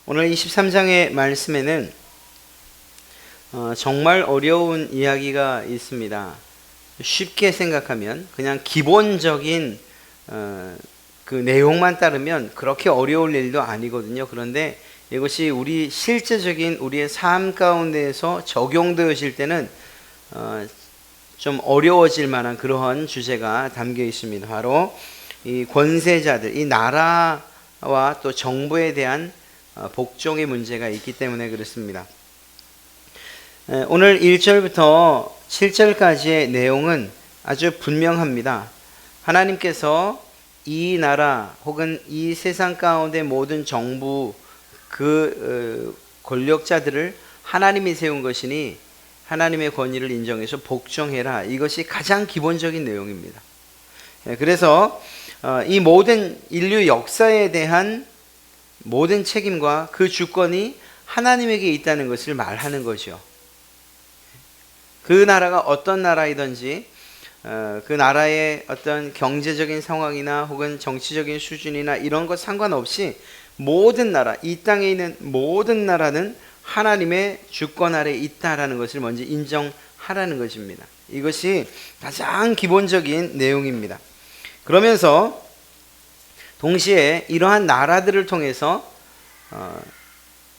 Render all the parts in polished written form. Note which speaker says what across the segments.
Speaker 1: 오늘 23장의 말씀에는 정말 어려운 이야기가 있습니다. 쉽게 생각하면 그냥 기본적인 그 내용만 따르면 그렇게 어려울 일도 아니거든요. 그런데 이것이 우리 실제적인 우리의 삶 가운데에서 적용되어질 때는 좀 어려워질 만한 그러한 주제가 담겨 있습니다. 바로 이 권세자들, 이 나라와 또 정부에 대한 복종의 문제가 있기 때문에 그렇습니다. 오늘 1절부터 7절까지의 내용은 아주 분명합니다. 하나님께서 이 나라 혹은 이 세상 가운데 모든 정부 그 권력자들을 하나님이 세운 것이니 하나님의 권위를 인정해서 복종해라. 이것이 가장 기본적인 내용입니다. 그래서 이 모든 인류 역사에 대한 모든 책임과 그 주권이 하나님에게 있다는 것을 말하는 거죠. 그 나라가 어떤 나라이든지 그 나라의 어떤 경제적인 상황이나 혹은 정치적인 수준이나 이런 것 상관없이 모든 나라, 이 땅에 있는 모든 나라는 하나님의 주권 아래에 있다라는 것을 먼저 인정하라는 것입니다. 이것이 가장 기본적인 내용입니다. 그러면서 동시에 이러한 나라들을 통해서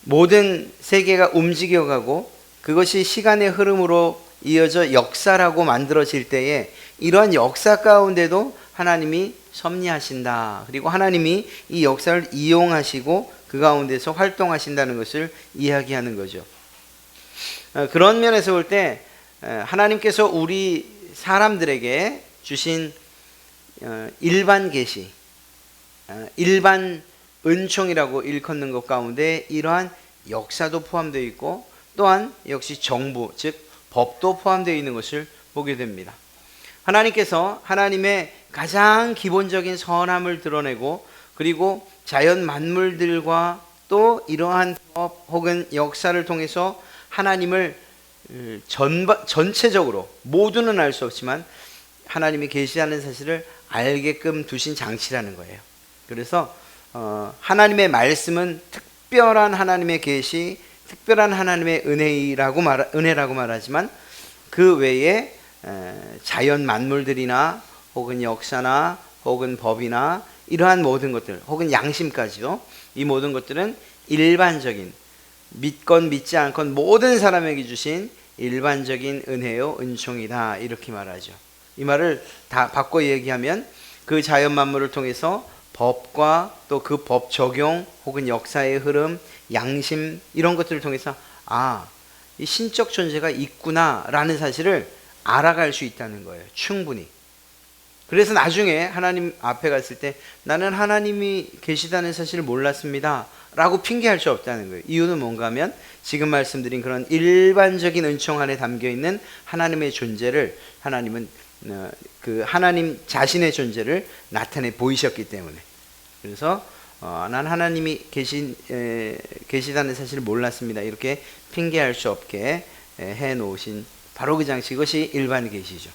Speaker 1: 모든 세계가 움직여가고 그것이 시간의 흐름으로 이어져 역사라고 만들어질 때에 이러한 역사 가운데도 하나님이 섭리하신다. 그리고 하나님이 이 역사를 이용하시고 그 가운데서 활동하신다는 것을 이야기하는 거죠. 그런 면에서 볼 때 하나님께서 우리 사람들에게 주신 일반 계시, 일반 은총이라고 일컫는 것 가운데 이러한 역사도 포함되어 있고 또한 역시 정부, 즉 법도 포함되어 있는 것을 보게 됩니다. 하나님께서 하나님의 가장 기본적인 선함을 드러내고 그리고 자연 만물들과 또 이러한 법 혹은 역사를 통해서 하나님을 전체적으로 모두는 알 수 없지만 하나님이 계시하는 사실을 알게끔 두신 장치라는 거예요. 그래서 하나님의 말씀은 특별한 하나님의 계시, 특별한 하나님의 은혜라고 말하지만 그 외에 자연 만물들이나 혹은 역사나 혹은 법이나 이러한 모든 것들 혹은 양심까지도 이 모든 것들은 일반적인 믿건 믿지 않건 모든 사람에게 주신 일반적인 은혜요 은총이다 이렇게 말하죠. 이 말을 다 바꿔 얘기하면 그 자연 만물을 통해서 법과 또 그 법 적용 혹은 역사의 흐름, 양심 이런 것들을 통해서 이 신적 존재가 있구나라는 사실을 알아갈 수 있다는 거예요. 충분히. 그래서 나중에 하나님 앞에 갔을 때 나는 하나님이 계시다는 사실을 몰랐습니다 라고 핑계할 수 없다는 거예요. 이유는 뭔가 하면 지금 말씀드린 그런 일반적인 은총 안에 담겨있는 하나님의 존재를 하나님은 그 하나님 자신의 존재를 나타내 보이셨기 때문에 그래서 난 하나님이 계시다는 사실을 몰랐습니다 이렇게 핑계할 수 없게 해놓으신 바로 그 장치, 이것이 일반 계시죠.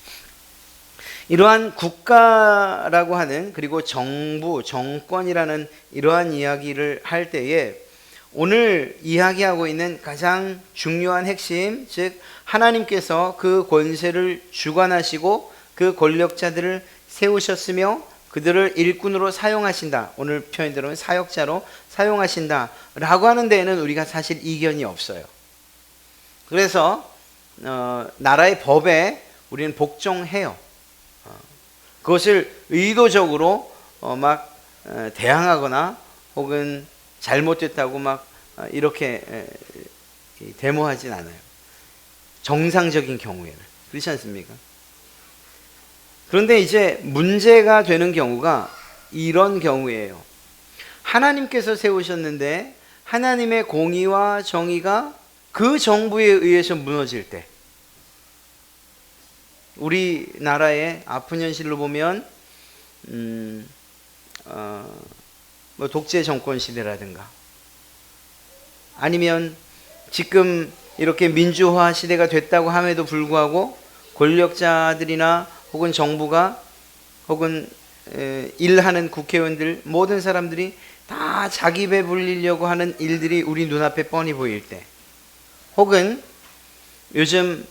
Speaker 1: 이러한 국가라고 하는 그리고 정부, 정권이라는 이러한 이야기를 할 때에 오늘 이야기하고 있는 가장 중요한 핵심, 즉 하나님께서 그 권세를 주관하시고 그 권력자들을 세우셨으며 그들을 일꾼으로 사용하신다. 오늘 표현대로 사역자로 사용하신다 라고 하는 데에는 우리가 사실 이견이 없어요. 그래서 나라의 법에 우리는 복종해요. 그것을 의도적으로 막 대항하거나 혹은 잘못됐다고 막 이렇게 데모하진 않아요. 정상적인 경우에는 그렇지 않습니까? 그런데 이제 문제가 되는 경우가 이런 경우예요. 하나님께서 세우셨는데 하나님의 공의와 정의가 그 정부에 의해서 무너질 때 우리나라의 아픈 현실로 보면 뭐 독재 정권 시대라든가 아니면 지금 이렇게 민주화 시대가 됐다고 함에도 불구하고 권력자들이나 혹은 정부가 혹은 일하는 국회의원들 모든 사람들이 다 자기 배 불리려고 하는 일들이 우리 눈앞에 뻔히 보일 때, 혹은 요즘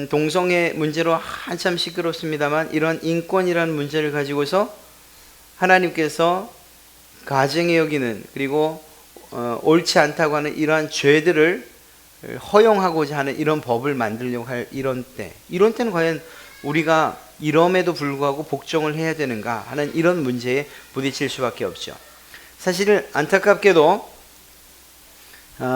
Speaker 1: 동성애 문제로 한참 시끄럽습니다만 이런 인권이라는 문제를 가지고서 하나님께서 가증히 여기는, 그리고 옳지 않다고 하는 이러한 죄들을 허용하고자 하는 이런 법을 만들려고 할 이런 때는 과연 우리가 이럼에도 불구하고 복종을 해야 되는가 하는 이런 문제에 부딪힐 수밖에 없죠. 사실 안타깝게도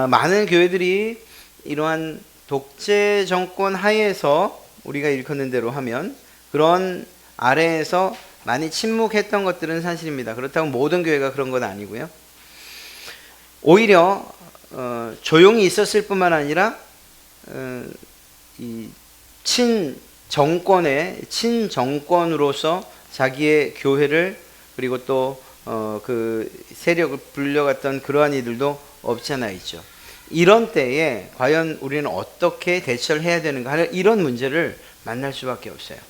Speaker 1: 많은 교회들이 이러한 독재 정권 하에서 우리가 일컫는 대로 하면 그런 아래에서 많이 침묵했던 것들은 사실입니다. 그렇다고 모든 교회가 그런 건 아니고요. 오히려 조용히 있었을 뿐만 아니라 이 친정권으로서 자기의 교회를, 그리고 또 그 세력을 불려갔던 그러한 이들도 없지 않아 있죠. 이런 때에 과연 우리는 어떻게 대처를 해야 되는가 하는 이런 문제를 만날 수밖에 없어요.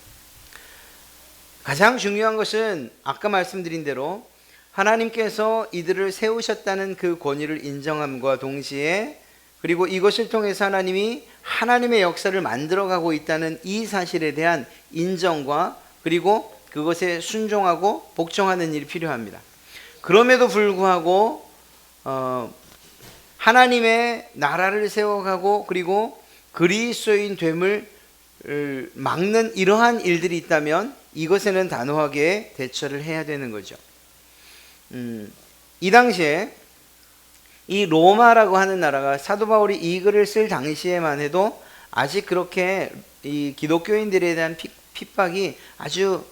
Speaker 1: 가장 중요한 것은 아까 말씀드린 대로 하나님께서 이들을 세우셨다는 그 권위를 인정함과 동시에, 그리고 이것을 통해서 하나님이 하나님의 역사를 만들어가고 있다는 이 사실에 대한 인정과, 그리고 그것에 순종하고 복종하는 일이 필요합니다. 그럼에도 불구하고 하나님의 나라를 세워가고 그리고 그리스도인 됨을 막는 이러한 일들이 있다면 이것에는 단호하게 대처를 해야 되는 거죠. 이 당시에 이 로마라고 하는 나라가 사도 바울이 이 글을 쓸 당시에만 해도 아직 그렇게 이 기독교인들에 대한 핍박이 아주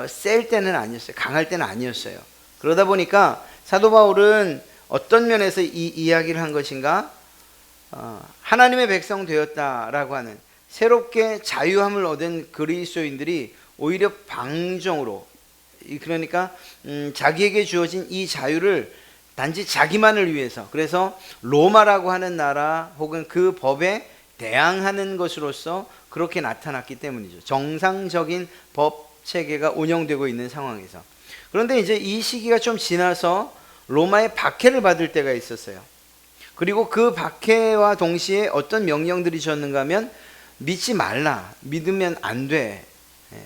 Speaker 1: 셀 때는 아니었어요. 강할 때는 아니었어요. 그러다 보니까 사도 바울은 어떤 면에서 이 이야기를 한 것인가? 하나님의 백성 되었다라고 하는 새롭게 자유함을 얻은 그리스도인들이 오히려 방종으로, 그러니까 자기에게 주어진 이 자유를 단지 자기만을 위해서, 그래서 로마라고 하는 나라 혹은 그 법에 대항하는 것으로서 그렇게 나타났기 때문이죠. 정상적인 법 체계가 운영되고 있는 상황에서. 그런데 이제 이 시기가 좀 지나서 로마의 박해를 받을 때가 있었어요. 그리고 그 박해와 동시에 어떤 명령들이 줬는가 하면 믿지 말라, 믿으면 안 돼,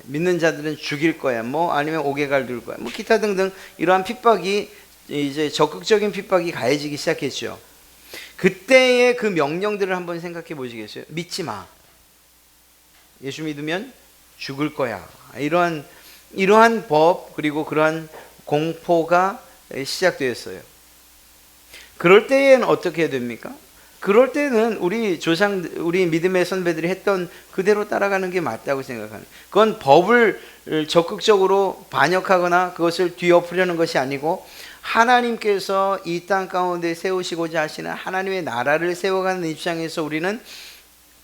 Speaker 1: 믿는 자들은 죽일 거야, 뭐 아니면 옥에 갈둘 거야, 뭐 기타 등등 이러한 핍박이 이제 적극적인 핍박이 가해지기 시작했죠. 그때의 그 명령들을 한번 생각해 보시겠어요? 믿지 마, 예수 믿으면 죽을 거야, 이러한 법, 그리고 그러한 공포가 시작되었어요. 그럴 때에는 어떻게 해야 됩니까? 그럴 때는 우리 믿음의 선배들이 했던 그대로 따라가는 게 맞다고 생각하는. 그건 법을 적극적으로 반역하거나 그것을 뒤엎으려는 것이 아니고 하나님께서 이 땅 가운데 세우시고자 하시는 하나님의 나라를 세워가는 입장에서 우리는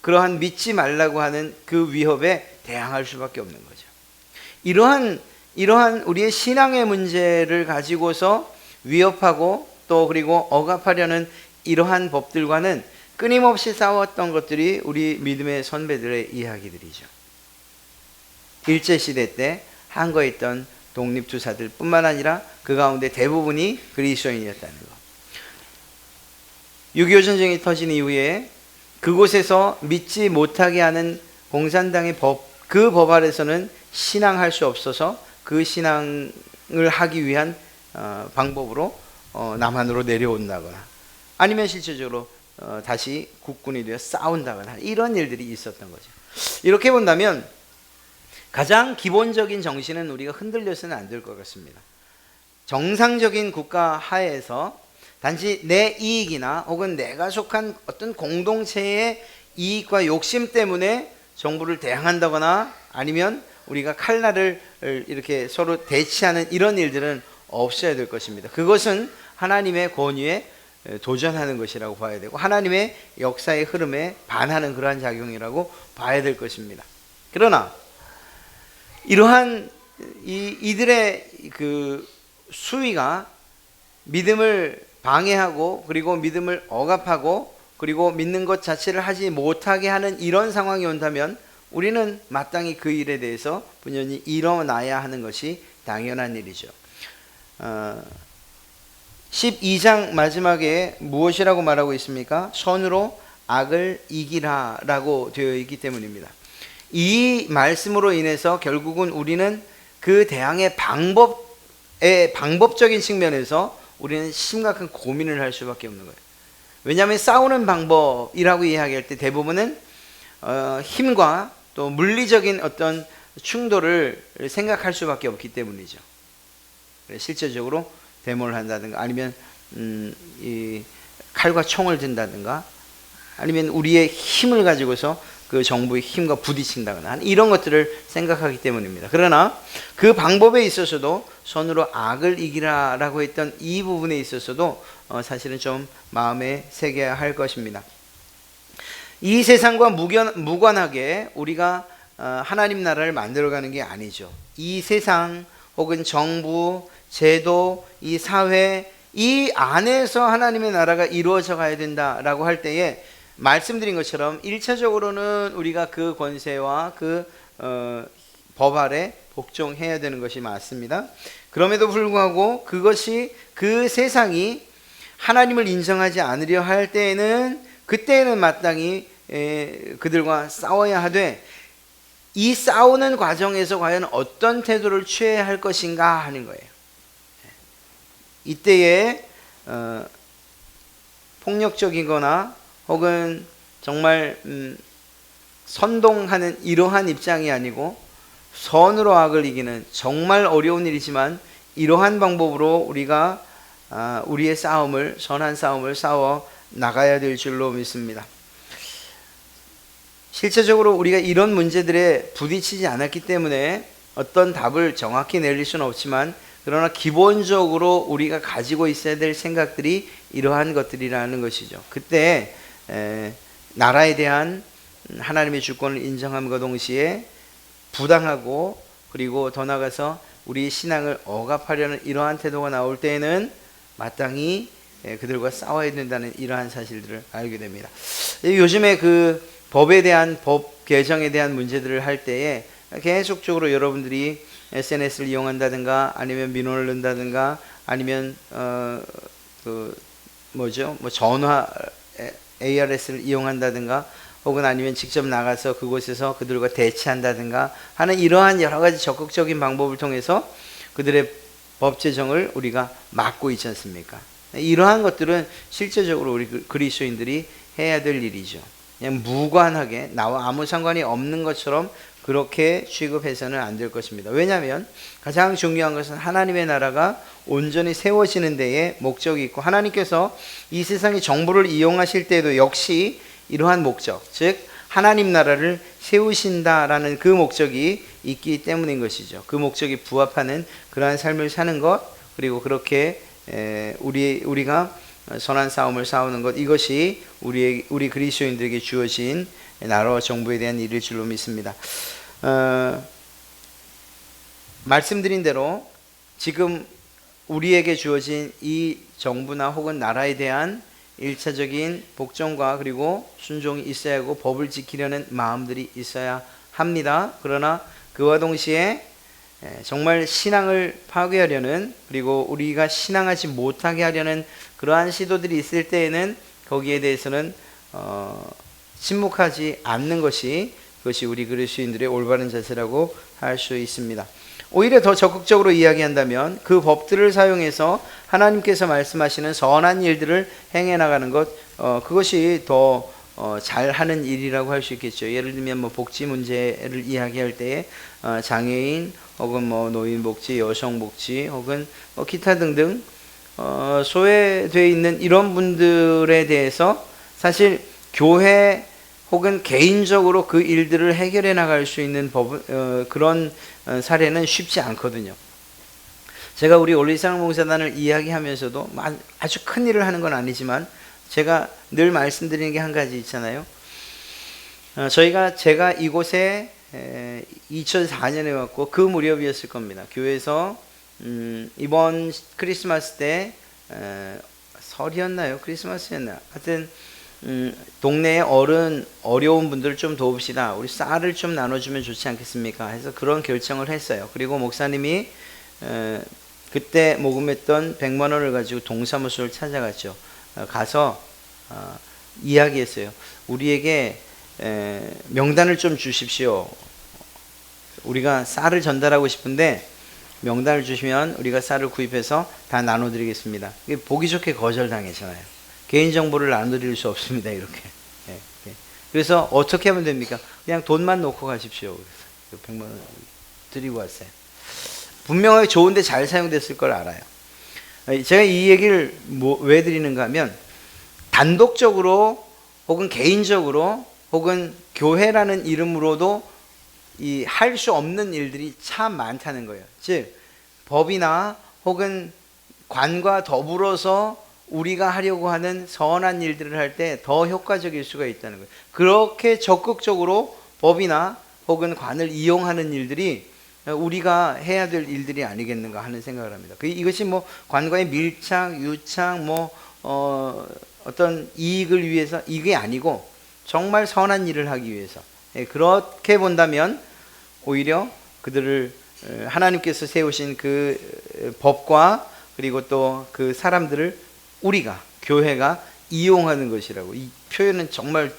Speaker 1: 그러한 믿지 말라고 하는 그 위협에 대항할 수밖에 없는 거죠. 이러한 우리의 신앙의 문제를 가지고서 위협하고 또 그리고 억압하려는 이러한 법들과는 끊임없이 싸웠던 것들이 우리 믿음의 선배들의 이야기들이죠. 일제시대 때 한거에 있던 독립투사들 뿐만 아니라 그 가운데 대부분이 그리스도인이었다는 것. 6.25 전쟁이 터진 이후에 그곳에서 믿지 못하게 하는 공산당의 그 법 아래서는 신앙할 수 없어서 그 신앙을 하기 위한 방법으로 남한으로 내려온다거나 아니면 실질적으로 다시 국군이 되어 싸운다거나 이런 일들이 있었던 거죠. 이렇게 본다면 가장 기본적인 정신은 우리가 흔들려서는 안 될 것 같습니다. 정상적인 국가 하에서 단지 내 이익이나 혹은 내가 속한 어떤 공동체의 이익과 욕심 때문에 정부를 대항한다거나 아니면 우리가 칼날을 이렇게 서로 대치하는 이런 일들은 없어야 될 것입니다. 그것은 하나님의 권위에 도전하는 것이라고 봐야 되고 하나님의 역사의 흐름에 반하는 그러한 작용이라고 봐야 될 것입니다. 그러나 이러한 이들의 그 수위가 믿음을 방해하고 그리고 믿음을 억압하고 그리고 믿는 것 자체를 하지 못하게 하는 이런 상황이 온다면 우리는 마땅히 그 일에 대해서 분연히 일어나야 하는 것이 당연한 일이죠. 12장 마지막에 무엇이라고 말하고 있습니까? 선으로 악을 이기라 라고 되어 있기 때문입니다. 이 말씀으로 인해서 결국은 우리는 그 대항의 방법적인 측면에서 우리는 심각한 고민을 할 수밖에 없는 거예요. 왜냐하면 싸우는 방법이라고 이야기할 때 대부분은 힘과 또 물리적인 어떤 충돌을 생각할 수밖에 없기 때문이죠. 실제적으로 데모를 한다든가 아니면 이 칼과 총을 든다든가 아니면 우리의 힘을 가지고서 그 정부의 힘과 부딪힌다거나 이런 것들을 생각하기 때문입니다. 그러나 그 방법에 있어서도 선으로 악을 이기라라고 했던 이 부분에 있어서도 사실은 좀 마음에 새겨야 할 것입니다. 이 세상과 무관하게 우리가 하나님 나라를 만들어가는 게 아니죠. 이 세상 혹은 정부, 제도, 이 사회 이 안에서 하나님의 나라가 이루어져 가야 된다라고 할 때에 말씀드린 것처럼 1차적으로는 우리가 그 권세와 그 법 아래 복종해야 되는 것이 맞습니다. 그럼에도 불구하고 그것이 그 세상이 하나님을 인정하지 않으려 할 때에는 그때에는 마땅히 그들과 싸워야 하되 이 싸우는 과정에서 과연 어떤 태도를 취해야 할 것인가 하는 거예요. 이때에 폭력적이거나 혹은 정말 선동하는 이러한 입장이 아니고 선으로 악을 이기는 정말 어려운 일이지만 이러한 방법으로 우리가 우리의 싸움을 선한 싸움을 싸워 나가야 될 줄로 믿습니다. 실제적으로 우리가 이런 문제들에 부딪히지 않았기 때문에 어떤 답을 정확히 내릴 수는 없지만 그러나 기본적으로 우리가 가지고 있어야 될 생각들이 이러한 것들이라는 것이죠. 그때 나라에 대한 하나님의 주권을 인정함과 동시에 부당하고 그리고 더 나아가서 우리의 신앙을 억압하려는 이러한 태도가 나올 때에는 마땅히 그들과 싸워야 된다는 이러한 사실들을 알게 됩니다. 요즘에 그 법에 대한 법 개정에 대한 문제들을 할 때에 계속적으로 여러분들이 SNS를 이용한다든가 아니면 민원을 넣는다든가 아니면 전화 ARS를 이용한다든가 혹은 아니면 직접 나가서 그곳에서 그들과 대치한다든가 하는 이러한 여러 가지 적극적인 방법을 통해서 그들의 법 제정을 우리가 막고 있지 않습니까? 이러한 것들은 실제적으로 우리 그리스도인들이 해야 될 일이죠. 그냥 무관하게 나와 아무 상관이 없는 것처럼 그렇게 취급해서는 안 될 것입니다. 왜냐하면 가장 중요한 것은 하나님의 나라가 온전히 세워지는 데에 목적이 있고 하나님께서 이 세상의 정부를 이용하실 때도 역시 이러한 목적, 즉 하나님 나라를 세우신다라는 그 목적이 있기 때문인 것이죠. 그 목적이 부합하는 그러한 삶을 사는 것 그리고 그렇게 우리가 선한 싸움을 싸우는 것 이것이 우리 그리스도인들에게 주어진 나라와 정부에 대한 일일 줄로 믿습니다. 말씀드린 대로 지금 우리에게 주어진 이 정부나 혹은 나라에 대한 1차적인 복종과 그리고 순종이 있어야 하고 법을 지키려는 마음들이 있어야 합니다. 그러나 그와 동시에 정말 신앙을 파괴하려는 그리고 우리가 신앙하지 못하게 하려는 그러한 시도들이 있을 때에는 거기에 대해서는 침묵하지 않는 것이 그것이 우리 그리스도인들의 올바른 자세라고 할 수 있습니다. 오히려 더 적극적으로 이야기한다면 그 법들을 사용해서 하나님께서 말씀하시는 선한 일들을 행해 나가는 것 그것이 더 잘하는 일이라고 할 수 있겠죠. 예를 들면 복지 문제를 이야기할 때에 장애인 혹은 노인 복지, 여성 복지 혹은 기타 등등 소외되어 있는 이런 분들에 대해서 사실 교회 혹은 개인적으로 그 일들을 해결해 나갈 수 있는 그런 사례는 쉽지 않거든요. 제가 우리 올리사랑봉사단을 이야기하면서도 아주 큰 일을 하는 건 아니지만 제가 늘 말씀드리는 게 한 가지 있잖아요. 제가 이곳에 2004년에 왔고 그 무렵이었을 겁니다. 교회에서 이번 크리스마스 때 설이었나요? 크리스마스였나요? 하여튼 동네에 어려운 분들을 좀 도웁시다. 우리 쌀을 좀 나눠주면 좋지 않겠습니까? 해서 그런 결정을 했어요. 그리고 목사님이 그때 모금했던 100만 원을 가지고 동사무소를 찾아갔죠. 가서 이야기했어요. 우리에게 명단을 좀 주십시오. 우리가 쌀을 전달하고 싶은데 명단을 주시면 우리가 쌀을 구입해서 다 나눠드리겠습니다. 보기 좋게 거절당했잖아요. 개인정보를 나눠드릴 수 없습니다. 이렇게. 그래서 어떻게 하면 됩니까? 그냥 돈만 놓고 가십시오. 그래서 100만 원 드리고 왔어요. 분명하게 좋은데 잘 사용됐을 걸 알아요. 제가 이 얘기를 왜 드리는가 하면 단독적으로 혹은 개인적으로 혹은 교회라는 이름으로도 이 할 수 없는 일들이 참 많다는 거예요. 즉 법이나 혹은 관과 더불어서 우리가 하려고 하는 선한 일들을 할 때 더 효과적일 수가 있다는 거예요. 그렇게 적극적으로 법이나 혹은 관을 이용하는 일들이 우리가 해야 될 일들이 아니겠는가 하는 생각을 합니다. 이것이 뭐 관과의 밀착, 유착, 어떤 이익을 위해서 이게 아니고 정말 선한 일을 하기 위해서 그렇게 본다면 오히려 그들을 하나님께서 세우신 그 법과 그리고 또 그 사람들을 우리가 교회가 이용하는 것이라고. 이 표현은 정말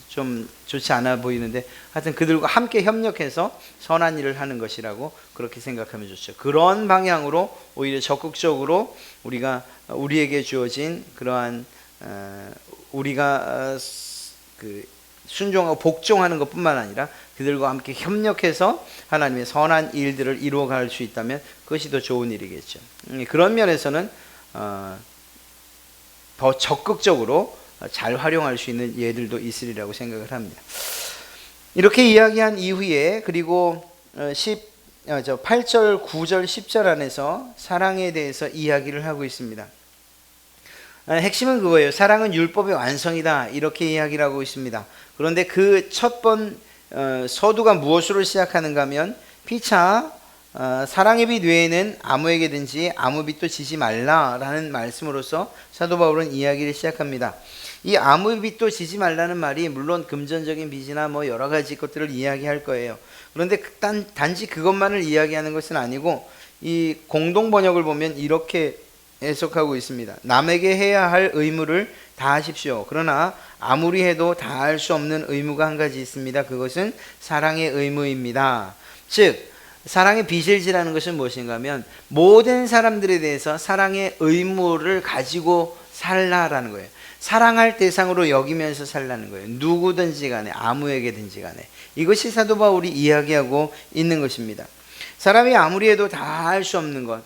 Speaker 1: 좀 좋지 않아 보이는데 하여튼 그들과 함께 협력해서 선한 일을 하는 것이라고 그렇게 생각하면 좋죠. 그런 방향으로 오히려 적극적으로 우리에게 주어진 그러한 우리가 그 순종하고 복종하는 것뿐만 아니라 그들과 함께 협력해서 하나님의 선한 일들을 이루어갈 수 있다면 그것이 더 좋은 일이겠죠. 그런 면에서는 더 적극적으로 잘 활용할 수 있는 예들도 있으리라고 생각을 합니다. 이렇게 이야기한 이후에 그리고 8절, 9절, 10절 안에서 사랑에 대해서 이야기를 하고 있습니다. 핵심은 그거예요. 사랑은 율법의 완성이다 이렇게 이야기를 하고 있습니다. 그런데 그 첫 번 서두가 무엇으로 시작하는가 하면 피차 사랑의 빛 외에는 아무에게든지 아무 빛도 지지 말라라는 말씀으로서 사도 바울은 이야기를 시작합니다. 이 아무 빛도 지지 말라는 말이 물론 금전적인 빚이나 여러 가지 것들을 이야기할 거예요. 그런데 단지 그것만을 이야기하는 것은 아니고 이 공동 번역을 보면 이렇게 해석하고 있습니다. 남에게 해야 할 의무를 다 하십시오. 그러나 아무리 해도 다 할 수 없는 의무가 한 가지 있습니다. 그것은 사랑의 의무입니다. 즉 사랑의 빚을 지라는 것은 무엇인가 하면 모든 사람들에 대해서 사랑의 의무를 가지고 살라라는 거예요. 사랑할 대상으로 여기면서 살라는 거예요. 누구든지 간에 아무에게든지 간에. 이것이 사도 바울이 이야기하고 있는 것입니다. 사람이 아무리 해도 다 할 수 없는 것,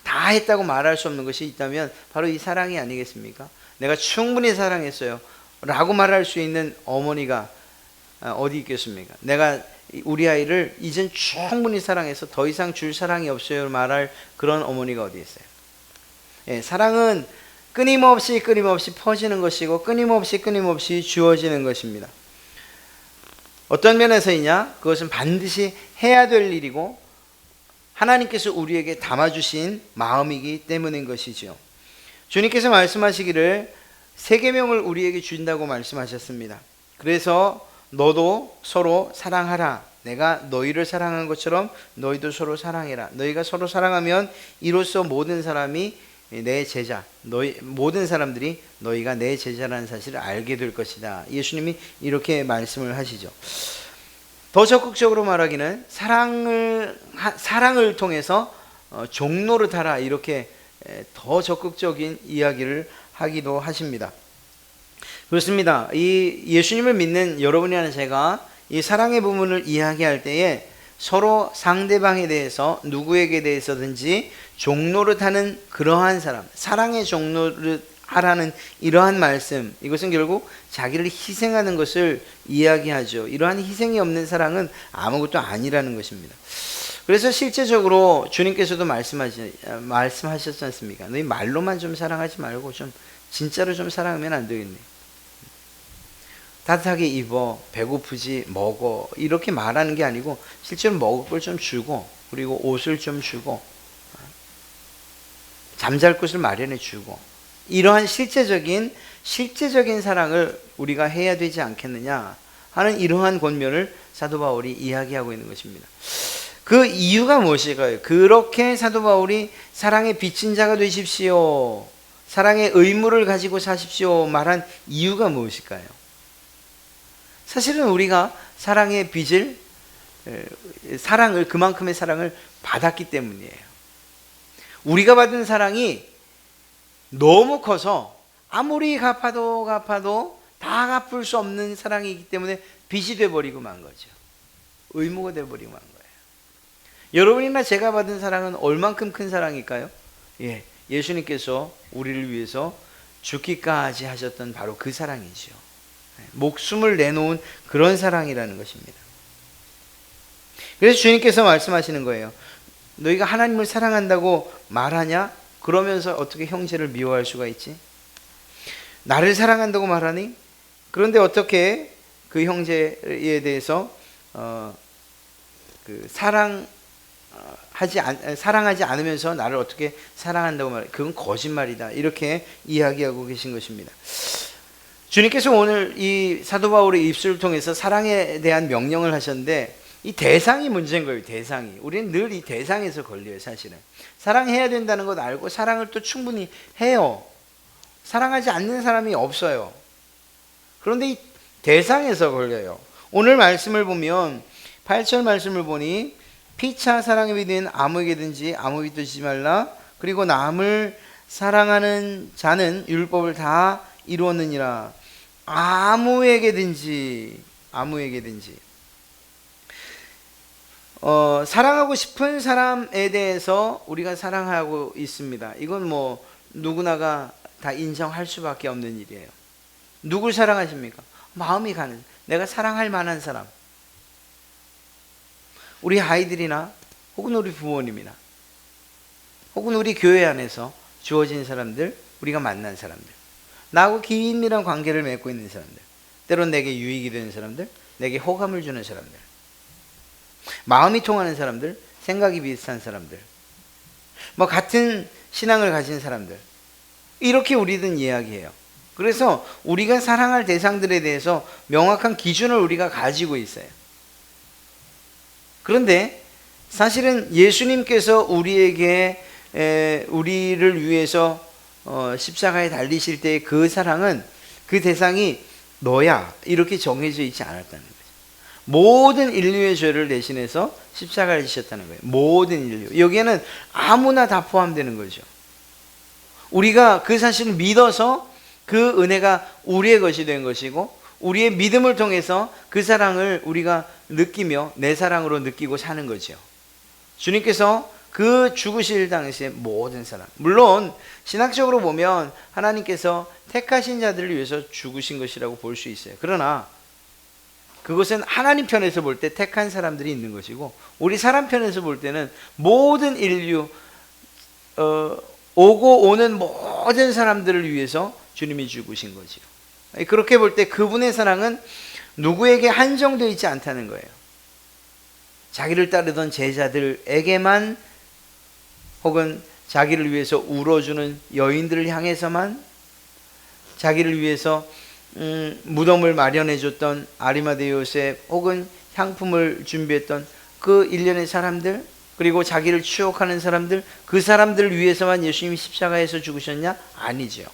Speaker 1: 다 했다고 말할 수 없는 것이 있다면 바로 이 사랑이 아니겠습니까? 내가 충분히 사랑했어요 라고 말할 수 있는 어머니가 어디 있겠습니까? 내가 우리 아이를 이젠 충분히 사랑해서 더 이상 줄 사랑이 없어요 말할 그런 어머니가 어디 있어요? 사랑은 끊임없이 퍼지는 것이고 끊임없이 주어지는 것입니다. 어떤 면에서이냐? 그것은 반드시 해야 될 일이고 하나님께서 우리에게 담아주신 마음이기 때문인 것이죠. 주님께서 말씀하시기를 세 계명을 우리에게 준다고 말씀하셨습니다. 그래서 너도 서로 사랑하라. 내가 너희를 사랑한 것처럼 너희도 서로 사랑해라. 너희가 서로 사랑하면 이로써 모든 사람이 내 제자, 모든 사람들이 너희가 내 제자라는 사실을 알게 될 것이다. 예수님이 이렇게 말씀을 하시죠. 더 적극적으로 말하기는 사랑을 통해서 종노릇하라 이렇게 더 적극적인 이야기를 하기도 하십니다. 그렇습니다. 이 예수님을 믿는 여러분이나 제가 이 사랑의 부분을 이야기할 때에 서로 상대방에 대해서 누구에게 대해서든지 종노릇하는 그러한 사람, 사랑의 종노릇하라는 이러한 말씀, 이것은 결국 자기를 희생하는 것을 이야기하죠. 이러한 희생이 없는 사랑은 아무것도 아니라는 것입니다. 그래서 실제적으로 주님께서도 말씀하셨지 않습니까? 너희 말로만 좀 사랑하지 말고 좀 진짜로 좀 사랑하면 안 되겠네. 따뜻하게 입어, 배고프지, 먹어 이렇게 말하는 게 아니고 실제로 먹을 걸 좀 주고 그리고 옷을 좀 주고 잠잘 곳을 마련해 주고 이러한 실제적인 사랑을 우리가 해야 되지 않겠느냐 하는 이러한 권면을 사도 바울이 이야기하고 있는 것입니다. 그 이유가 무엇일까요? 그렇게 사도 바울이 사랑의 빚진 자가 되십시오, 사랑의 의무를 가지고 사십시오 말한 이유가 무엇일까요? 사실은 우리가 사랑의 빚을, 그만큼의 사랑을 받았기 때문이에요. 우리가 받은 사랑이 너무 커서 아무리 갚아도 다 갚을 수 없는 사랑이기 때문에 빚이 돼버리고 만 거죠. 의무가 돼버리고 만 거예요. 여러분이나 제가 받은 사랑은 얼만큼 큰 사랑일까요? 예수님께서 우리를 위해서 죽기까지 하셨던 바로 그 사랑이죠. 목숨을 내놓은 그런 사랑이라는 것입니다. 그래서 주님께서 말씀하시는 거예요. 너희가 하나님을 사랑한다고 말하냐? 그러면서 어떻게 형제를 미워할 수가 있지? 나를 사랑한다고 말하니? 그런데 어떻게 그 형제에 대해서 사랑하지 않으면서 나를 어떻게 사랑한다고 말해? 그건 거짓말이다. 이렇게 이야기하고 계신 것입니다. 주님께서 오늘 이 사도 바울의 입술을 통해서 사랑에 대한 명령을 하셨는데, 이 대상이 문제인 거예요. 대상이. 우리는 늘 이 대상에서 걸려요. 사실은 사랑해야 된다는 것 알고 사랑을 또 충분히 해요. 사랑하지 않는 사람이 없어요. 그런데 이 대상에서 걸려요. 오늘 말씀을 보면 8절 말씀을 보니, 피차 사랑에 비된 아무에게든지 아무 빚도 지지 말라. 그리고 남을 사랑하는 자는 율법을 다 이루었느니라. 아무에게든지 사랑하고 싶은 사람에 대해서 우리가 사랑하고 있습니다. 이건 뭐 누구나가 다 인정할 수밖에 없는 일이에요. 누굴 사랑하십니까? 마음이 가는, 내가 사랑할 만한 사람. 우리 아이들이나 혹은 우리 부모님이나 혹은 우리 교회 안에서 주어진 사람들, 우리가 만난 사람들, 나하고 긴밀한 관계를 맺고 있는 사람들, 때론 내게 유익이 되는 사람들, 내게 호감을 주는 사람들, 마음이 통하는 사람들, 생각이 비슷한 사람들, 뭐 같은 신앙을 가진 사람들, 이렇게 우리는 이야기해요. 그래서 우리가 사랑할 대상들에 대해서 명확한 기준을 우리가 가지고 있어요. 그런데 사실은 예수님께서 우리를 위해서 십자가에 달리실 때의 그 사랑은, 그 대상이 너야 이렇게 정해져 있지 않았다는 거죠. 모든 인류의 죄를 대신해서 십자가를 지셨다는 거예요. 모든 인류. 여기에는 아무나 다 포함되는 거죠. 우리가 그 사실을 믿어서 그 은혜가 우리의 것이 된 것이고, 우리의 믿음을 통해서 그 사랑을 우리가 느끼며 내 사랑으로 느끼고 사는 거죠. 주님께서 그 죽으실 당시에 모든 사랑, 물론 신학적으로 보면 하나님께서 택하신 자들을 위해서 죽으신 것이라고 볼 수 있어요. 그러나 그것은 하나님 편에서 볼 때 택한 사람들이 있는 것이고, 우리 사람 편에서 볼 때는 모든 인류, 오고 오는 모든 사람들을 위해서 주님이 죽으신 거지요. 그렇게 볼 때 그분의 사랑은 누구에게 한정되어 있지 않다는 거예요. 자기를 따르던 제자들에게만, 혹은 자기를 위해서 울어주는 여인들을 향해서만, 자기를 위해서 무덤을 마련해줬던 아리마대 요셉, 혹은 향품을 준비했던 그 일련의 사람들, 그리고 자기를 추억하는 사람들, 그 사람들을 위해서만 예수님이 십자가에서 죽으셨냐? 아니죠.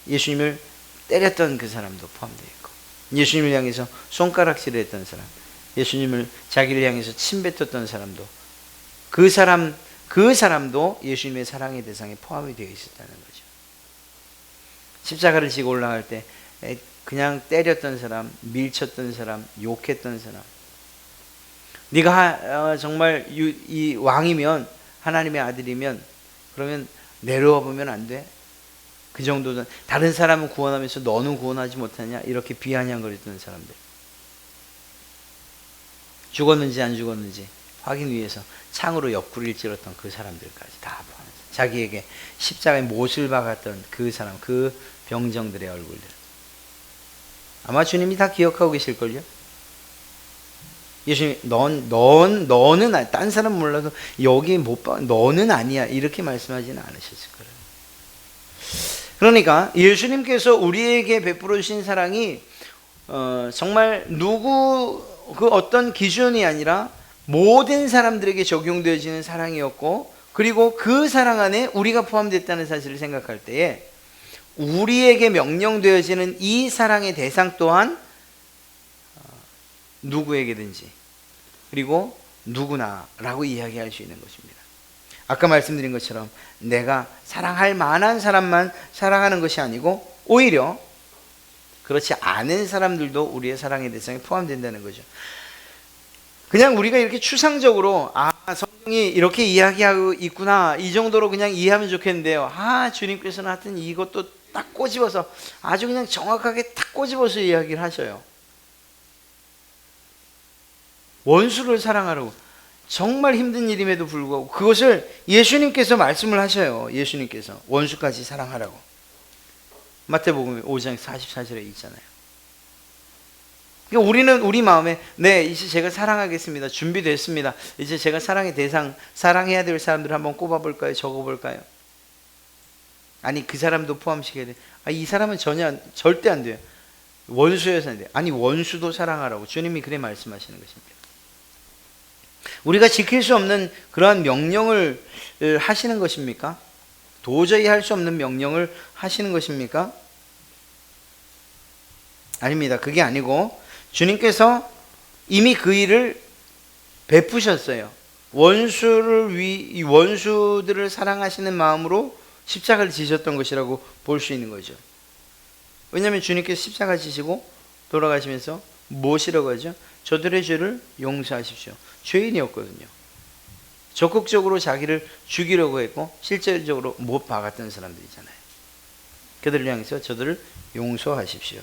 Speaker 1: 예수님을 때렸던 그 사람도 포함되어 있고, 예수님을 향해서 손가락질을 했던 사람, 예수님을 자기를 향해서 침 뱉었던 사람도, 그 사람도 예수님의 사랑의 대상에 포함이 되어 있었다는 거죠. 십자가를 지고 올라갈 때 그냥 때렸던 사람, 밀쳤던 사람, 욕했던 사람, 네가 정말 이 왕이면, 하나님의 아들이면 그러면 내려와 보면 안 돼? 그 정도는, 다른 사람은 구원하면서 너는 구원하지 못하냐? 이렇게 비아냥거렸던 사람들, 죽었는지 안 죽었는지 확인 위해서 창으로 옆구리를 찔렀던 그 사람들까지 다 포함해서, 자기에게 십자가에 못을 박았던 그 사람, 그 병정들의 얼굴들, 아마 주님이 다 기억하고 계실걸요. 예수님, 너는 딴 사람 몰라도 여기 못 봐, 너는 아니야, 이렇게 말씀하지는 않으셨을 거예요. 그러니까 예수님께서 우리에게 베풀어 주신 사랑이 정말 누구 그 어떤 기준이 아니라 모든 사람들에게 적용되어지는 사랑이었고, 그리고 그 사랑 안에 우리가 포함됐다는 사실을 생각할 때에 우리에게 명령되어지는 이 사랑의 대상 또한 누구에게든지, 그리고 누구나라고 이야기할 수 있는 것입니다. 아까 말씀드린 것처럼 내가 사랑할 만한 사람만 사랑하는 것이 아니고, 오히려 그렇지 않은 사람들도 우리의 사랑의 대상에 포함된다는 거죠. 그냥 우리가 이렇게 추상적으로 성경이 이렇게 이야기하고 있구나, 이 정도로 그냥 이해하면 좋겠는데요. 주님께서는 하여튼 이것도 딱 꼬집어서 아주 그냥 정확하게 딱 꼬집어서 이야기를 하셔요. 원수를 사랑하라고. 정말 힘든 일임에도 불구하고 그것을 예수님께서 말씀을 하셔요. 예수님께서 원수까지 사랑하라고. 마태복음 5장 44절에 있잖아요. 그러니까 우리는 우리 마음에 네, 이제 제가 사랑하겠습니다. 준비됐습니다. 이제 제가 사랑의 대상, 사랑해야 될 사람들을 한번 꼽아볼까요? 적어볼까요? 아니, 그 사람도 포함시켜야 돼. 이 사람은 절대 안 돼요. 원수여서 안 돼요. 아니, 원수도 사랑하라고 주님이 그래 말씀하시는 것입니다. 우리가 지킬 수 없는 그러한 명령을 하시는 것입니까? 도저히 할 수 없는 명령을 하시는 것입니까? 아닙니다. 그게 아니고 주님께서 이미 그 일을 베푸셨어요. 원수들을 사랑하시는 마음으로 십자가를 지셨던 것이라고 볼 수 있는 거죠. 왜냐하면 주님께서 십자가 지시고 돌아가시면서 무엇이라고 하죠? 저들의 죄를 용서하십시오. 죄인이었거든요. 적극적으로 자기를 죽이려고 했고 실질적으로 못 박았던 사람들이잖아요. 그들을 향해서 저들을 용서하십시오.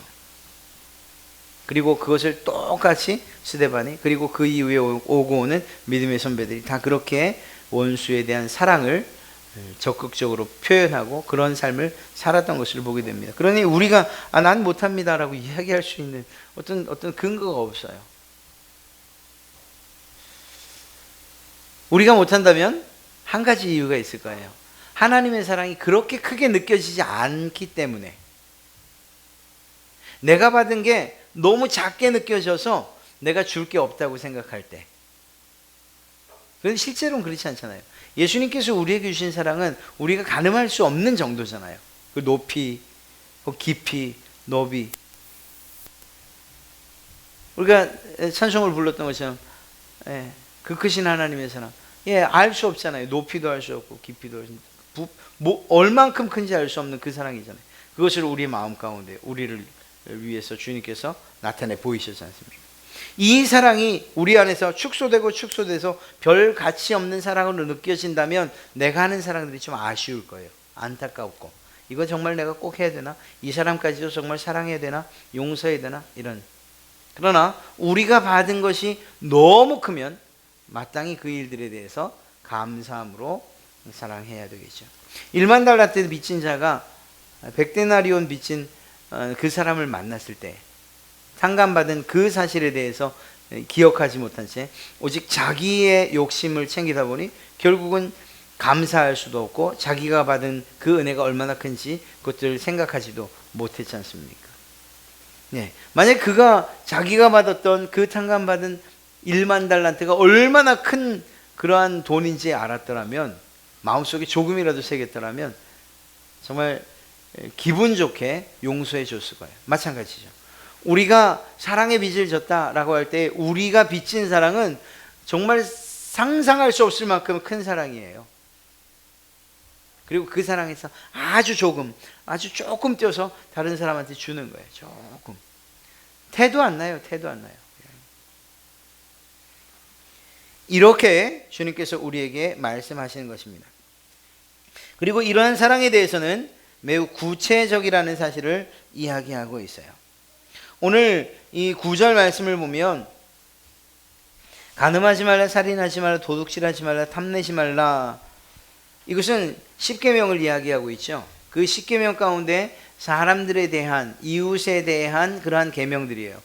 Speaker 1: 그리고 그것을 똑같이 스데반이, 그리고 그 이후에 오고 오는 믿음의 선배들이 다 그렇게 원수에 대한 사랑을 적극적으로 표현하고 그런 삶을 살았던 것을 보게 됩니다. 그러니 우리가 난 못합니다라고 이야기할 수 있는 어떤 근거가 없어요. 우리가 못한다면 한 가지 이유가 있을 거예요. 하나님의 사랑이 그렇게 크게 느껴지지 않기 때문에, 내가 받은 게 너무 작게 느껴져서 내가 줄 게 없다고 생각할 때. 그런데 실제로는 그렇지 않잖아요. 예수님께서 우리에게 주신 사랑은 우리가 가늠할 수 없는 정도잖아요. 그 높이, 그 깊이, 너비. 우리가 찬송을 불렀던 것처럼 그 크신 하나님의 사랑, 알 수 없잖아요. 높이도 알 수 없고 깊이도 알 수 없고, 얼만큼 큰지 알 수 없는 그 사랑이잖아요. 그것을 우리 마음 가운데 우리를 위해서 주님께서 나타내 보이셨지 않습니까? 이 사랑이 우리 안에서 축소돼서 별 가치 없는 사랑으로 느껴진다면 내가 하는 사랑들이 좀 아쉬울 거예요. 안타깝고, 이거 정말 내가 꼭 해야 되나? 이 사람까지도 정말 사랑해야 되나? 용서해야 되나? 이런. 그러나 우리가 받은 것이 너무 크면 마땅히 그 일들에 대해서 감사함으로 사랑해야 되겠죠. 1만 달란트 빚진 자가 100데나리온 빚진 그 사람을 만났을 때 상감받은 그 사실에 대해서 기억하지 못한 채 오직 자기의 욕심을 챙기다 보니 결국은 감사할 수도 없고 자기가 받은 그 은혜가 얼마나 큰지 그것들을 생각하지도 못했지 않습니까? 만약 그가 자기가 받았던 그 상감받은 1만 달란트가 얼마나 큰 그러한 돈인지 알았더라면, 마음속에 조금이라도 새겼더라면 정말 기분 좋게 용서해 줬을 거예요. 마찬가지죠. 우리가 사랑의 빚을 졌다라고 할 때 우리가 빚진 사랑은 정말 상상할 수 없을 만큼 큰 사랑이에요. 그리고 그 사랑에서 아주 조금 떼어서 다른 사람한테 주는 거예요. 조금. 태도 안 나요. 이렇게 주님께서 우리에게 말씀하시는 것입니다. 그리고 이러한 사랑에 대해서는 매우 구체적이라는 사실을 이야기하고 있어요. 오늘 이 9절 말씀을 보면 간음하지 말라, 살인하지 말라, 도둑질하지 말라, 탐내지 말라, 이것은 10계명을 이야기하고 있죠. 그 10계명 가운데 사람들에 대한, 이웃에 대한 그러한 계명들이에요.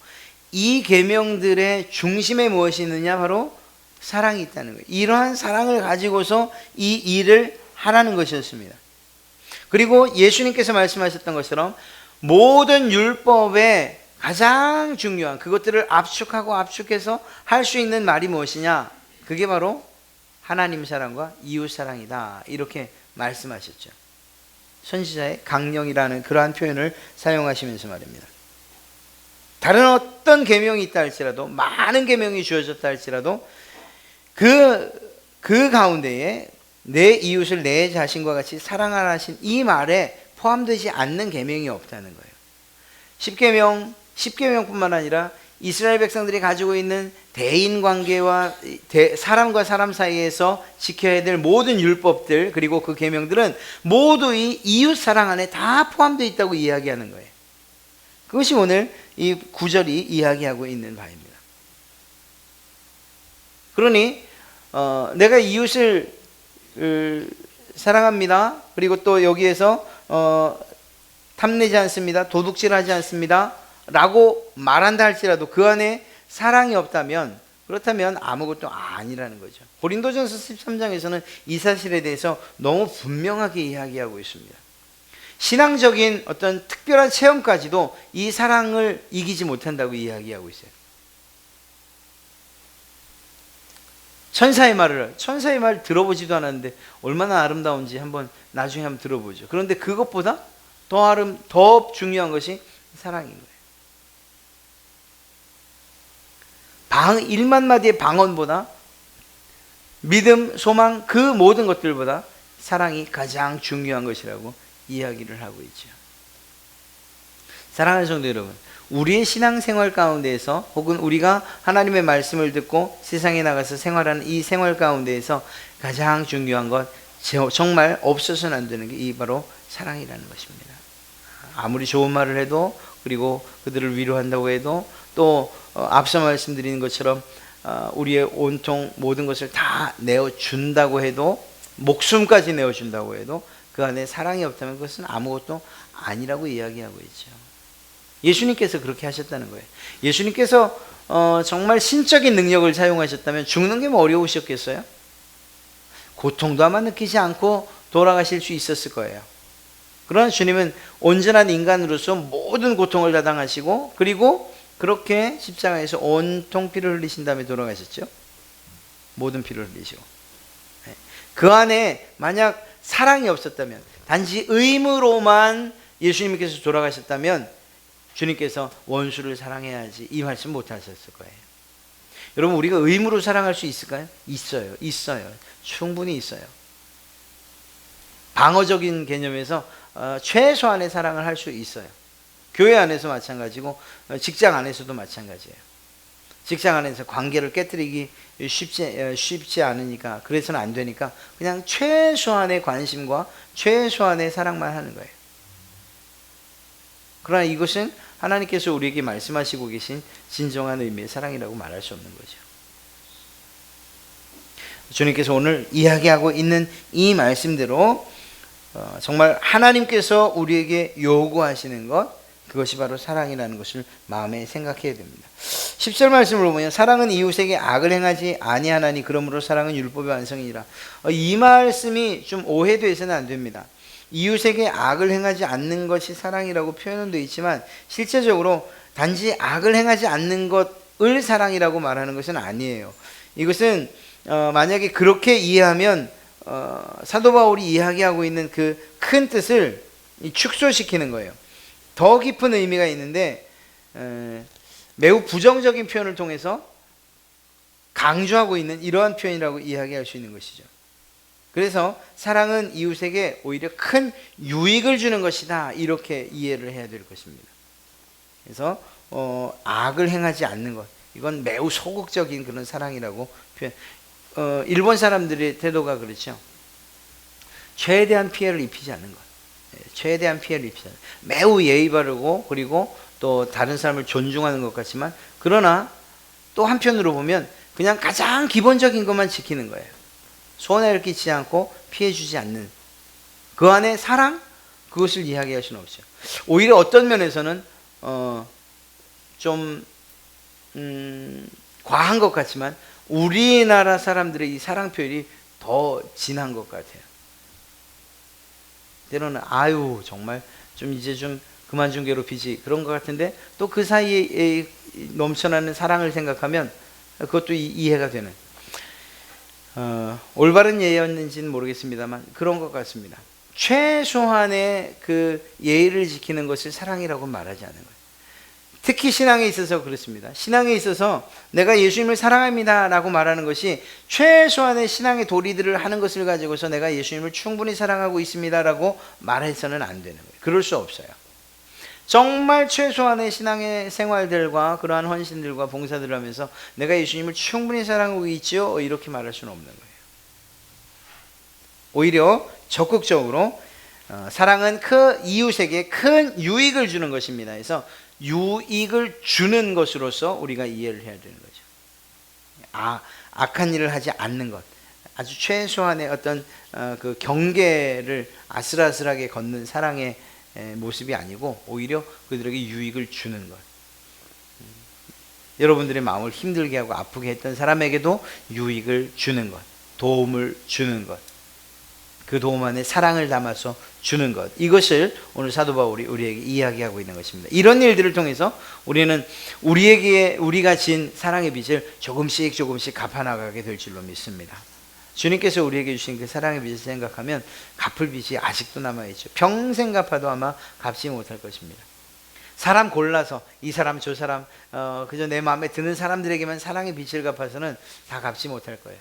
Speaker 1: 이 계명들의 중심에 무엇이 있느냐? 바로 사랑이 있다는 거예요. 이러한 사랑을 가지고서 이 일을 하라는 것이었습니다. 그리고 예수님께서 말씀하셨던 것처럼 모든 율법의 가장 중요한 그것들을 압축하고 압축해서 할 수 있는 말이 무엇이냐? 그게 바로 하나님 사랑과 이웃 사랑이다. 이렇게 말씀하셨죠. 선지자의 강령이라는 그러한 표현을 사용하시면서 말입니다. 다른 어떤 계명이 있다 할지라도, 많은 계명이 주어졌다 할지라도 그 가운데에 내 이웃을 내 자신과 같이 사랑하라 하신 이 말에 포함되지 않는 계명이 없다는 거예요. 10계명뿐만 아니라 이스라엘 백성들이 가지고 있는 대인 관계와 사람과 사람 사이에서 지켜야 될 모든 율법들, 그리고 그 계명들은 모두 이 이웃 사랑 안에 다 포함되어 있다고 이야기하는 거예요. 그것이 오늘 이 구절이 이야기하고 있는 바입니다. 그러니 내가 이웃을 사랑합니다. 그리고 또 여기에서 탐내지 않습니다. 도둑질하지 않습니다. 라고 말한다 할지라도 그 안에 사랑이 없다면, 그렇다면 아무것도 아니라는 거죠. 고린도전서 13장에서는 이 사실에 대해서 너무 분명하게 이야기하고 있습니다. 신앙적인 어떤 특별한 체험까지도 이 사랑을 이기지 못한다고 이야기하고 있어요. 천사의 말 들어보지도 않았는데 얼마나 아름다운지 나중에 한번 들어보죠. 그런데 그것보다 더 중요한 것이 사랑인 거예요. 1만 마디의 방언보다, 믿음, 소망, 그 모든 것들보다 사랑이 가장 중요한 것이라고 이야기를 하고 있죠. 사랑하는 성도 여러분, 우리의 신앙생활 가운데에서, 혹은 우리가 하나님의 말씀을 듣고 세상에 나가서 생활하는 이 생활 가운데에서 가장 중요한 것, 정말 없어서는 안 되는 게 이 바로 사랑이라는 것입니다. 아무리 좋은 말을 해도, 그리고 그들을 위로한다고 해도, 또 앞서 말씀드린 것처럼 우리의 온통 모든 것을 다 내어준다고 해도, 목숨까지 내어준다고 해도 그 안에 사랑이 없다면 그것은 아무것도 아니라고 이야기하고 있죠. 예수님께서 그렇게 하셨다는 거예요. 예수님께서 정말 신적인 능력을 사용하셨다면 죽는 게 뭐 어려우셨겠어요? 고통도 아마 느끼지 않고 돌아가실 수 있었을 거예요. 그러나 주님은 온전한 인간으로서 모든 고통을 다 당하시고, 그리고 그렇게 십자가에서 온통 피를 흘리신 다음에 돌아가셨죠. 모든 피를 흘리시고. 그 안에 만약 사랑이 없었다면, 단지 의무로만 예수님께서 돌아가셨다면 주님께서 원수를 사랑해야지 이 말씀 못 하셨을 거예요. 여러분, 우리가 의무로 사랑할 수 있을까요? 있어요. 충분히 있어요. 방어적인 개념에서 최소한의 사랑을 할 수 있어요. 교회 안에서 마찬가지고 직장 안에서도 마찬가지예요. 직장 안에서 관계를 깨뜨리기 쉽지 않으니까, 그래서는 안 되니까 그냥 최소한의 관심과 최소한의 사랑만 하는 거예요. 그러나 이것은 하나님께서 우리에게 말씀하시고 계신 진정한 의미의 사랑이라고 말할 수 없는 거죠. 주님께서 오늘 이야기하고 있는 이 말씀대로 정말 하나님께서 우리에게 요구하시는 것, 그것이 바로 사랑이라는 것을 마음에 생각해야 됩니다. 10절 말씀을 보면 사랑은 이웃에게 악을 행하지 아니하나니 그러므로 사랑은 율법의 완성이니라. 이 말씀이 좀 오해되어서는 안 됩니다. 이웃에게 악을 행하지 않는 것이 사랑이라고 표현은 되어 있지만 실제적으로 단지 악을 행하지 않는 것을 사랑이라고 말하는 것은 아니에요. 이것은 만약에 그렇게 이해하면 사도 바울이 이야기하고 있는 그 큰 뜻을 축소시키는 거예요. 더 깊은 의미가 있는데 매우 부정적인 표현을 통해서 강조하고 있는 이러한 표현이라고 이야기할 수 있는 것이죠. 그래서 사랑은 이웃에게 오히려 큰 유익을 주는 것이다, 이렇게 이해를 해야 될 것입니다. 그래서 악을 행하지 않는 것, 이건 매우 소극적인 그런 사랑이라고 표현. 일본 사람들의 태도가 그렇죠. 최대한 피해를 입히지 않는 것, 최대한 피해를 입히지 않는 것. 매우 예의 바르고, 그리고 또 다른 사람을 존중하는 것 같지만, 그러나 또 한편으로 보면 그냥 가장 기본적인 것만 지키는 거예요. 손해를 끼치지 않고 피해주지 않는 그 안에 사랑, 그것을 이야기할 수는 없죠. 오히려 어떤 면에서는 좀 과한 것 같지만 우리나라 사람들의 이 사랑 표현이 더 진한 것 같아요. 때로는 정말 좀 이제 좀 그만 좀 괴롭히지 그런 것 같은데 또 그 사이에 넘쳐나는 사랑을 생각하면 그것도 이해가 되는 올바른 예였는지는 모르겠습니다만 그런 것 같습니다. 최소한의 그 예의를 지키는 것을 사랑이라고 말하지 않는 거예요. 특히 신앙에 있어서 그렇습니다. 신앙에 있어서 내가 예수님을 사랑합니다 라고 말하는 것이 최소한의 신앙의 도리들을 하는 것을 가지고서 내가 예수님을 충분히 사랑하고 있습니다 라고 말해서는 안 되는 거예요. 그럴 수 없어요. 정말 최소한의 신앙의 생활들과 그러한 헌신들과 봉사들을 하면서 내가 예수님을 충분히 사랑하고 있지요 이렇게 말할 수는 없는 거예요. 오히려 적극적으로 사랑은 그 이웃에게 큰 유익을 주는 것입니다. 그래서 유익을 주는 것으로서 우리가 이해를 해야 되는 거죠. 악한 일을 하지 않는 것, 아주 최소한의 어떤 그 경계를 아슬아슬하게 걷는 사랑의 모습이 아니고 오히려 그들에게 유익을 주는 것. 여러분들의 마음을 힘들게 하고 아프게 했던 사람에게도 유익을 주는 것, 도움을 주는 것, 그 도움 안에 사랑을 담아서 주는 것, 이것을 오늘 사도 바울이 우리에게 이야기하고 있는 것입니다. 이런 일들을 통해서 우리는 우리가 진 사랑의 빚을 조금씩 갚아나가게 될 줄로 믿습니다. 주님께서 우리에게 주신 그 사랑의 빚을 생각하면 갚을 빚이 아직도 남아있죠. 평생 갚아도 아마 갚지 못할 것입니다. 사람 골라서 이 사람 저 사람 그저 내 마음에 드는 사람들에게만 사랑의 빚을 갚아서는 다 갚지 못할 거예요.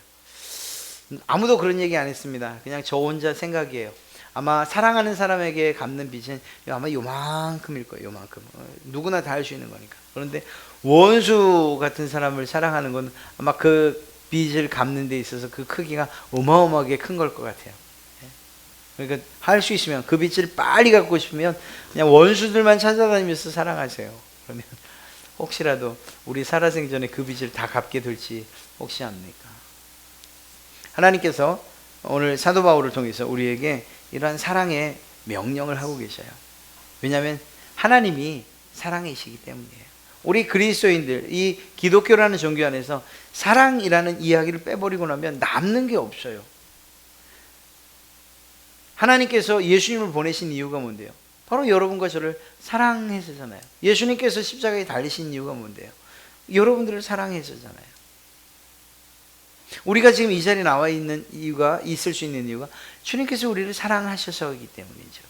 Speaker 1: 아무도 그런 얘기 안 했습니다. 그냥 저 혼자 생각이에요. 아마 사랑하는 사람에게 갚는 빚은 아마 요만큼일 거예요. 요만큼. 누구나 다 할 수 있는 거니까. 그런데 원수 같은 사람을 사랑하는 건 아마 그 빚을 갚는 데 있어서 그 크기가 어마어마하게 큰 걸 것 같아요. 그러니까 할 수 있으면 그 빚을 빨리 갚고 싶으면 그냥 원수들만 찾아다니면서 사랑하세요. 그러면 혹시라도 우리 살아생전에 그 빚을 다 갚게 될지 혹시 압니까? 하나님께서 오늘 사도 바울을 통해서 우리에게 이러한 사랑의 명령을 하고 계셔요. 왜냐하면 하나님이 사랑이시기 때문이에요. 우리 그리스도인들, 이 기독교라는 종교 안에서 사랑이라는 이야기를 빼버리고 나면 남는 게 없어요. 하나님께서 예수님을 보내신 이유가 뭔데요? 바로 여러분과 저를 사랑해서잖아요. 예수님께서 십자가에 달리신 이유가 뭔데요? 여러분들을 사랑해서잖아요. 우리가 지금 이 자리에 나와 있는 이유가, 있을 수 있는 이유가 주님께서 우리를 사랑하셔서이기 때문이죠.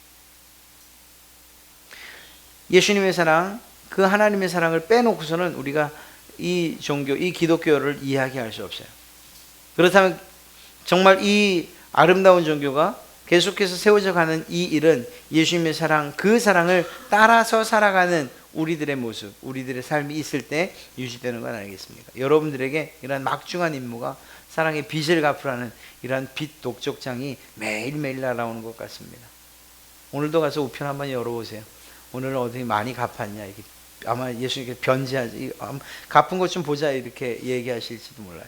Speaker 1: 예수님의 사랑, 그 하나님의 사랑을 빼놓고서는 우리가 이 종교, 이 기독교를 이야기할 수 없어요. 그렇다면 정말 이 아름다운 종교가 계속해서 세워져 가는 이 일은 예수님의 사랑, 그 사랑을 따라서 살아가는 우리들의 모습, 우리들의 삶이 있을 때 유지되는 건 아니겠습니까? 여러분들에게 이러한 막중한 임무가 사랑의 빚을 갚으라는 이러한 빚 독촉장이 매일매일 날아오는 것 같습니다. 오늘도 가서 우편 한번 열어보세요. 오늘 어디 많이 갚았냐? 이렇게 아마 예수님께 변제하지, 갚은 것 좀 보자 이렇게 얘기하실지도 몰라요.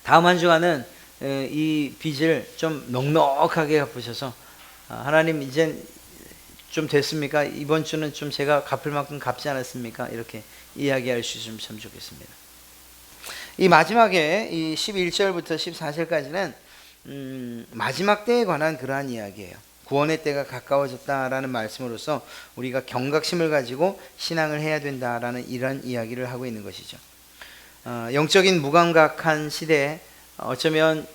Speaker 1: 다음 한 주간은 이 빚을 좀 넉넉하게 갚으셔서 하나님 이제 좀 됐습니까? 이번 주는 좀 제가 갚을 만큼 갚지 않았습니까? 이렇게 이야기할 수 있으면 참 좋겠습니다. 이 마지막에 이 11절부터 14절까지는 마지막 때에 관한 그러한 이야기예요. 구원의 때가 가까워졌다라는 말씀으로써 우리가 경각심을 가지고 신앙을 해야 된다라는 이런 이야기를 하고 있는 것이죠. 영적인 무감각한 시대에 어쩌면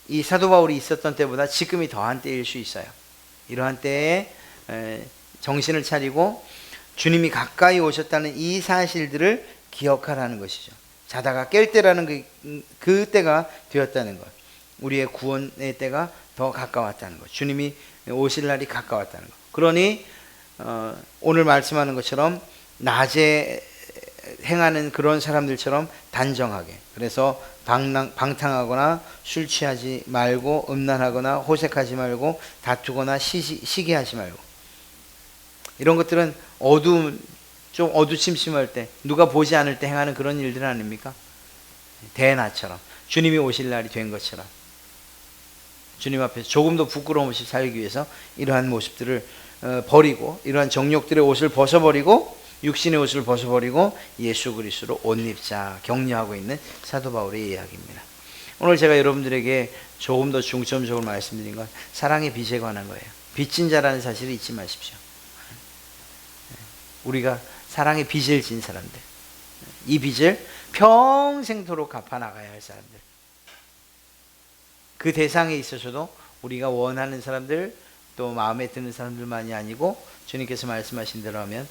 Speaker 1: 이 사도 바울이 있었던 때보다 지금이 더한 때일 수 있어요. 이러한 때에 정신을 차리고 주님이 가까이 오셨다는 이 사실들을 기억하라는 것이죠. 자다가 깰 때라는 그 때가 되었다는 것, 우리의 구원의 때가 더 가까웠다는 것, 주님이 오실 날이 가까웠다는 것. 그러니 오늘 말씀하는 것처럼 낮에 행하는 그런 사람들처럼 단정하게, 그래서 방탕하거나 술 취하지 말고, 음란하거나 호색하지 말고, 다투거나 시기하지 말고, 이런 것들은 좀 어두침침할 때, 누가 보지 않을 때 행하는 그런 일들 아닙니까? 대낮처럼, 주님이 오실 날이 된 것처럼 주님 앞에서 조금 더 부끄러움 없이 살기 위해서 이러한 모습들을 버리고, 이러한 정욕들의 옷을 벗어버리고, 육신의 옷을 벗어버리고 예수 그리스도로 옷 입자 격려하고 있는 사도 바울의 이야기입니다. 오늘 제가 여러분들에게 조금 더 중점적으로 말씀드린 건 사랑의 빚에 관한 거예요. 빚진 자라는 사실을 잊지 마십시오. 우리가 사랑의 빚을 진 사람들, 이 빚을 평생토록 갚아나가야 할 사람들, 그 대상에 있어서도 우리가 원하는 사람들, 또 마음에 드는 사람들만이 아니고 주님께서 말씀하신 대로 하면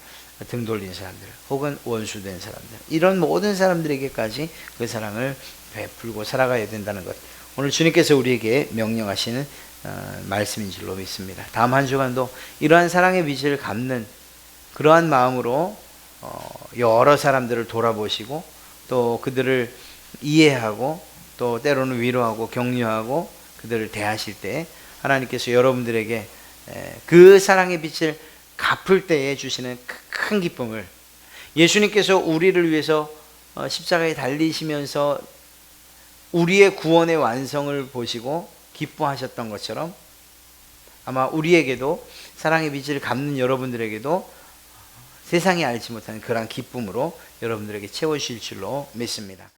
Speaker 1: 등 돌린 사람들, 혹은 원수된 사람들, 이런 모든 사람들에게까지 그 사랑을 베풀고 살아가야 된다는 것, 오늘 주님께서 우리에게 명령하시는 말씀인 줄로 믿습니다. 다음 한 주간도 이러한 사랑의 빚을 갚는 그러한 마음으로 여러 사람들을 돌아보시고 또 그들을 이해하고 또 때로는 위로하고 격려하고 그들을 대하실 때 하나님께서 여러분들에게 그 사랑의 빚을 갚을 때에 주시는 큰 기쁨을, 예수님께서 우리를 위해서 십자가에 달리시면서 우리의 구원의 완성을 보시고 기뻐하셨던 것처럼 아마 우리에게도, 사랑의 빚을 갚는 여러분들에게도 세상이 알지 못하는 그러한 기쁨으로 여러분들에게 채워주실 줄로 믿습니다.